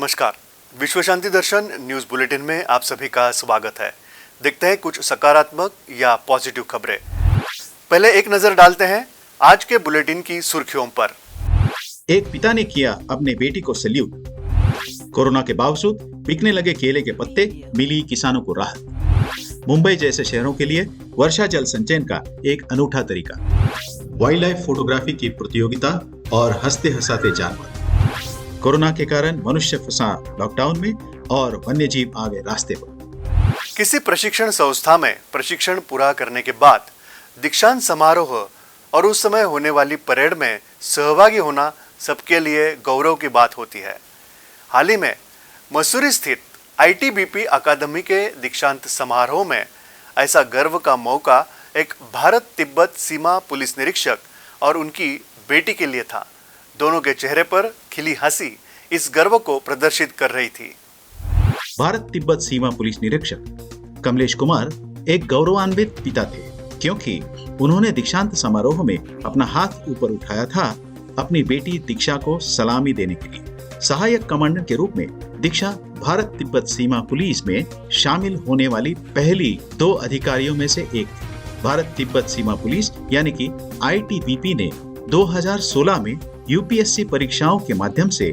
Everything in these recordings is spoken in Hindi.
नमस्कार। विश्व शांति दर्शन न्यूज बुलेटिन में आप सभी का स्वागत है। देखते हैं कुछ सकारात्मक या पॉजिटिव खबरें। पहले एक नजर डालते हैं आज के बुलेटिन की सुर्खियों पर। एक पिता ने किया अपने बेटी को सैल्यूट। कोरोना के बावजूद बिकने लगे केले के पत्ते, मिली किसानों को राहत। मुंबई जैसे शहरों के लिए वर्षा जल संचयन का एक अनूठा तरीका। वाइल्ड लाइफ फोटोग्राफी की प्रतियोगिता और हंसते हंसाते जानवर। कोरोना के कारण मनुष्य फंसा लॉकडाउन में और वन्य जीव आ गए रास्ते पर। किसी प्रशिक्षण संस्था में प्रशिक्षण पूरा करने के बाद दीक्षांत समारोह और उस समय होने वाली परेड में सहभागी होना सबके लिए गौरव की बात होती है। हाल ही में मसूरी स्थित ITBP अकादमी के दीक्षांत समारोह में ऐसा गर्व का मौका एक भारत तिब्बत सीमा पुलिस निरीक्षक और उनकी बेटी के लिए था। दोनों के चेहरे पर खिली हंसी इस गर्व को प्रदर्शित कर रही थी। भारत तिब्बत सीमा पुलिस निरीक्षक कमलेश कुमार एक गौरवान्वित पिता थे, क्योंकि उन्होंने दीक्षांत समारोह में अपना हाथ ऊपर उठाया था अपनी बेटी दीक्षा को सलामी देने के लिए। सहायक कमांडेंट के रूप में दीक्षा भारत तिब्बत सीमा पुलिस में शामिल होने वाली पहली 2 अधिकारियों में से एक थी। भारत तिब्बत सीमा पुलिस यानी कि ITBP ने 2016 में UPSC परीक्षाओं के माध्यम से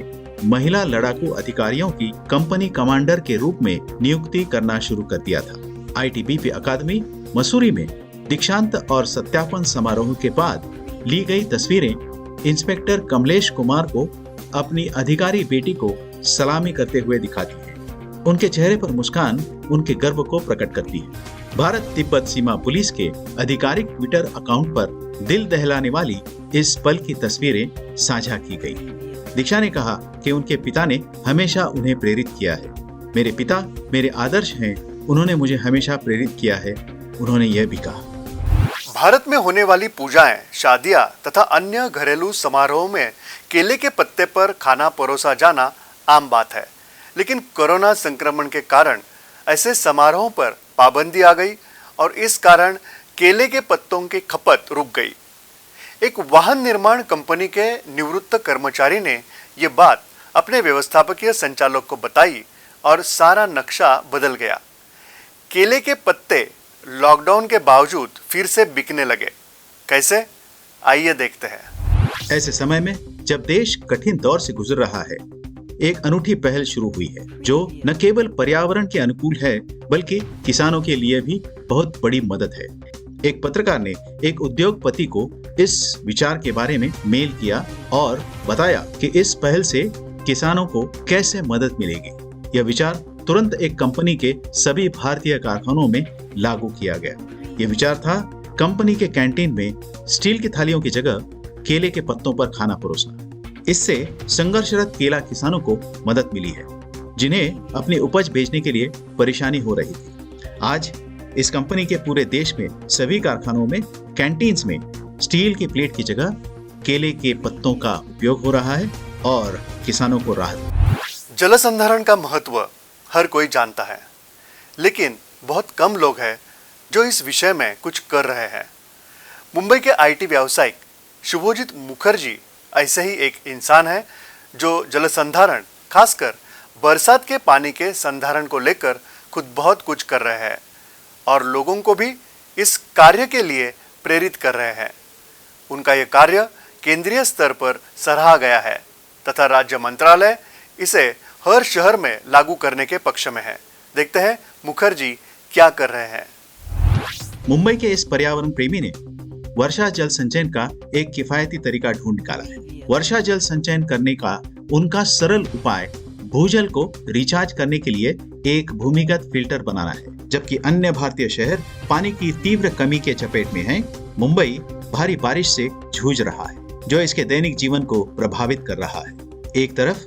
महिला लड़ाकू अधिकारियों की कंपनी कमांडर के रूप में नियुक्ति करना शुरू कर दिया था। ITBP अकादमी मसूरी में दीक्षांत और सत्यापन समारोह के बाद ली गई तस्वीरें इंस्पेक्टर कमलेश कुमार को अपनी अधिकारी बेटी को सलामी करते हुए दिखाती है। उनके चेहरे पर मुस्कान उनके गर्व को प्रकट करती है। भारत तिब्बत सीमा पुलिस के आधिकारिक ट्विटर अकाउंट पर दिल दहलाने वाली इस पल की तस्वीरें साझा की गई। दीक्षा ने कहा कि उनके पिता ने हमेशा उन्हें प्रेरित किया है। मेरे पिता मेरे आदर्श हैं, उन्होंने मुझे हमेशा प्रेरित किया है। उन्होंने यह भी कहा, भारत में होने वाली पूजाएं, शादियां तथा अन्य घरेलू समारोह में केले के पत्ते पर खाना परोसा जाना आम बात है, लेकिन कोरोना संक्रमण के कारण ऐसे समारोहों पर पाबंदी आ गई और इस कारण केले के पत्तों की खपत रुक गई। एक वाहन निर्माण कंपनी के निवृत्त कर्मचारी ने ये बात अपने व्यवस्थापकीय संचालक को बताई और सारा नक्शा बदल गया। केले के पत्ते लॉकडाउन के बावजूद फिर से बिकने लगे। कैसे? आइए देखते हैं। ऐसे समय में जब देश कठिन दौर से गुजर रहा है, एक अनूठी पहल शुरू हुई है जो न केवल पर्यावरण के अनुकूल है बल्कि किसानों के लिए भी बहुत बड़ी मदद है। एक पत्रकार ने एक उद्योगपति को इस विचार के बारे में मेल किया और बताया कि इस पहल से किसानों को कैसे मदद मिलेगी। यह विचार तुरंत एक कंपनी के सभी भारतीय कारखानों में लागू किया गया। यह विचार था कंपनी के कैंटीन में स्टील की थालियों की जगह केले के पत्तों पर खाना परोसना। इससे संघर्षरत केला किसानों को मदद मिली है, जिन्हें अपनी उपज बेचने के लिए परेशानी हो रही थी। आज इस कंपनी के पूरे देश में सभी कारखानों में कैंटीन्स में स्टील की प्लेट की जगह केले के पत्तों का उपयोग हो रहा है और किसानों को राहत। जल संधारण का महत्व हर कोई जानता है, लेकिन बहुत कम लोग हैं जो इस विषय में कुछ कर रहे हैं। मुंबई के IT व्यावसायिक शुभोजीत मुखर्जी ऐसे ही एक इंसान है जो जल संधारण, खासकर बरसात के पानी के संधारण को लेकर खुद बहुत कुछ कर रहे हैं और लोगों को भी इस कार्य के लिए प्रेरित कर रहे हैं। उनका यह कार्य केंद्रीय स्तर पर सराहा गया है तथा राज्य मंत्रालय इसे हर शहर में लागू करने के पक्ष में है। देखते हैं मुखर्जी क्या कर रहे हैं। मुंबई के इस पर्यावरण प्रेमी ने वर्षा जल संचयन का एक किफायती तरीका ढूंढ निकाला है। वर्षा जल संचयन करने का उनका सरल उपाय भूजल को रिचार्ज करने के लिए एक भूमिगत फिल्टर बनाना है। जबकि अन्य भारतीय शहर पानी की तीव्र कमी के चपेट में हैं, मुंबई भारी बारिश से जूझ रहा है, जो इसके दैनिक जीवन को प्रभावित कर रहा है। एक तरफ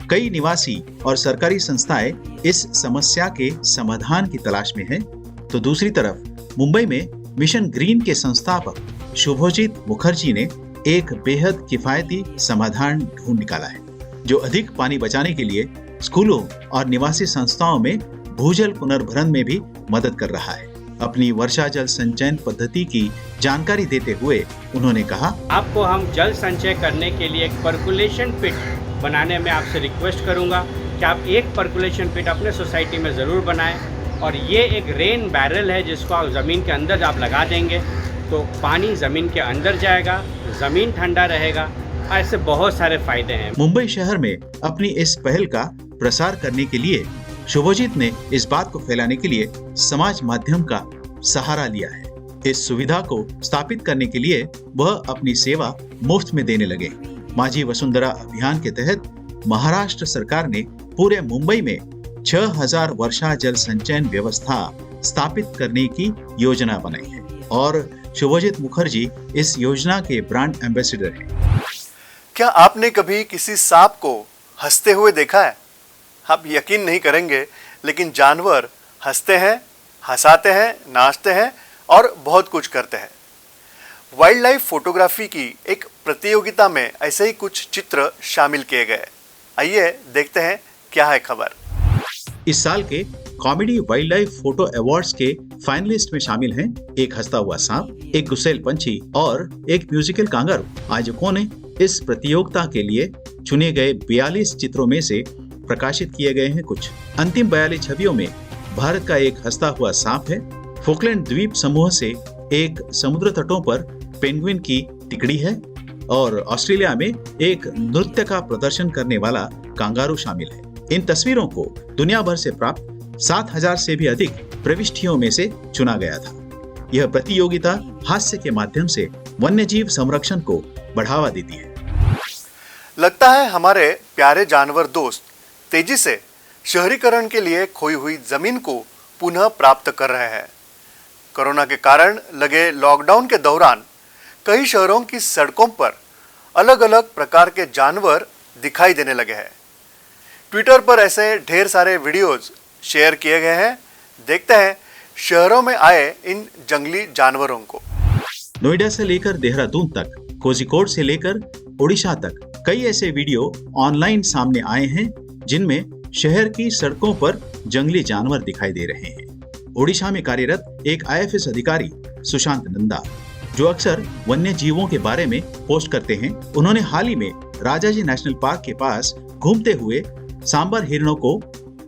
कई निवासी और सरकारी संस्थाएं इस समस्या के समाधान की तलाश में हैं, तो दूसरी तरफ मुंबई में मिशन ग्रीन के संस्थापक शुभोजीत मुखर्जी ने एक बेहद किफायती समाधान ढूंढ निकाला है, जो अधिक पानी बचाने के लिए स्कूलों और निवासी संस्थाओं में भूजल पुनर्भरण में भी मदद कर रहा है। अपनी वर्षा जल संचयन पद्धति की जानकारी देते हुए उन्होंने कहा, आपको हम जल संचय करने के लिए एक पर्कुलेशन पिट बनाने में आपसे रिक्वेस्ट करूँगा कि आप एक पर्कुलेशन पिट अपने सोसाइटी में ज़रूर बनाएं। और ये एक रेन बैरल है जिसको आप ज़मीन के अंदर आप लगा देंगे तो पानी ज़मीन के अंदर जाएगा, ज़मीन ठंडा रहेगा। ऐसे बहुत सारे फ़ायदे हैं। मुंबई शहर में अपनी इस पहल का प्रसार करने के लिए शुभजीत ने इस बात को फैलाने के लिए समाज माध्यम का सहारा लिया है। इस सुविधा को स्थापित करने के लिए वह अपनी सेवा मुफ्त में देने लगे। माझी वसुंधरा अभियान के तहत महाराष्ट्र सरकार ने पूरे मुंबई में 6000 वर्षा जल संचयन व्यवस्था स्थापित करने की योजना बनाई है और शुभजीत मुखर्जी इस योजना के ब्रांड एम्बेसडर हैं। क्या आपने कभी किसी सांप को हंसते हुए देखा है? आप यकीन नहीं करेंगे, लेकिन जानवर हंसते हैं, हंसाते हैं, नाचते हैं और बहुत कुछ करते हैं। वाइल्ड लाइफ फोटोग्राफी की एक प्रतियोगिता में ऐसे ही कुछ चित्र शामिल किए गए। आइए देखते हैं क्या है खबर। इस साल के comedy wild life photo awards के फाइनलिस्ट में शामिल हैं एक हंसता हुआ सांप, एक गुस्सैल पंछी और एक म्यूजिकल कांगारू। आयोजकों ने इस प्रतियोगिता के लिए चुने गए 42 चित्रों में से प्रकाशित किए गए हैं कुछ। अंतिम 42 छवियों में भारत का एक हंसता हुआ सांप है, फोकलैंड द्वीप समूह से एक समुद्र तटों पर पेंगुइन की टिकड़ी है और ऑस्ट्रेलिया में एक नृत्य का प्रदर्शन करने वाला कांगारू शामिल है। इन तस्वीरों को दुनिया भर से प्राप्त 7000 से भी अधिक प्रविष्टियों में से चुना गया था। यह प्रतियोगिता हास्य के माध्यम से वन्यजीव संरक्षण को बढ़ावा देती है। लगता है हमारे प्यारे जानवर दोस्त तेजी से शहरीकरण के लिए खोई हुई जमीन को पुनः प्राप्त कर रहे हैं। कोरोना के कारण लगे लॉकडाउन के दौरान कई शहरों की सड़कों पर अलग अलग प्रकार के जानवर दिखाई देने लगे हैं। ट्विटर पर ऐसे ढेर सारे वीडियोज शेयर किए गए हैं। देखते हैं शहरों में आए इन जंगली जानवरों को। नोएडा से लेकर देहरादून तक, कोझिकोड से लेकर ओडिशा तक कई ऐसे वीडियो ऑनलाइन सामने आए हैं जिनमें शहर की सड़कों पर जंगली जानवर दिखाई दे रहे हैं। ओडिशा में कार्यरत एक IFS अधिकारी सुशांत नंदा, जो अक्सर वन्य जीवों के बारे में पोस्ट करते हैं, उन्होंने हाल ही में राजाजी नेशनल पार्क के पास घूमते हुए सांबर हिरणों को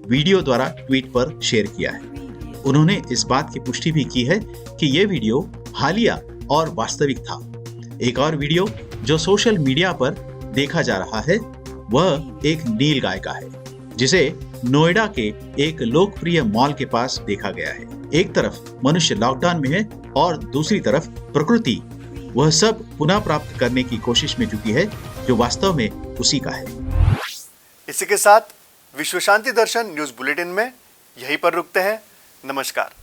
वीडियो द्वारा ट्वीट पर शेयर किया है। उन्होंने इस बात की पुष्टि भी की है कि ये वीडियो हालिया और वास्तविक था। एक और वीडियो जो सोशल मीडिया पर देखा जा रहा है वह एक नीलगाय का है, जिसे नोएडा के एक लोकप्रिय मॉल के पास देखा गया है। एक तरफ मनुष्य लॉकडाउन में है और दूसरी तरफ प्रकृति वह सब पुनः प्राप्त करने की कोशिश में जुटी है जो वास्तव में उसी का है। इसी के साथ विश्व शांति दर्शन न्यूज बुलेटिन में यहीं पर रुकते हैं। नमस्कार।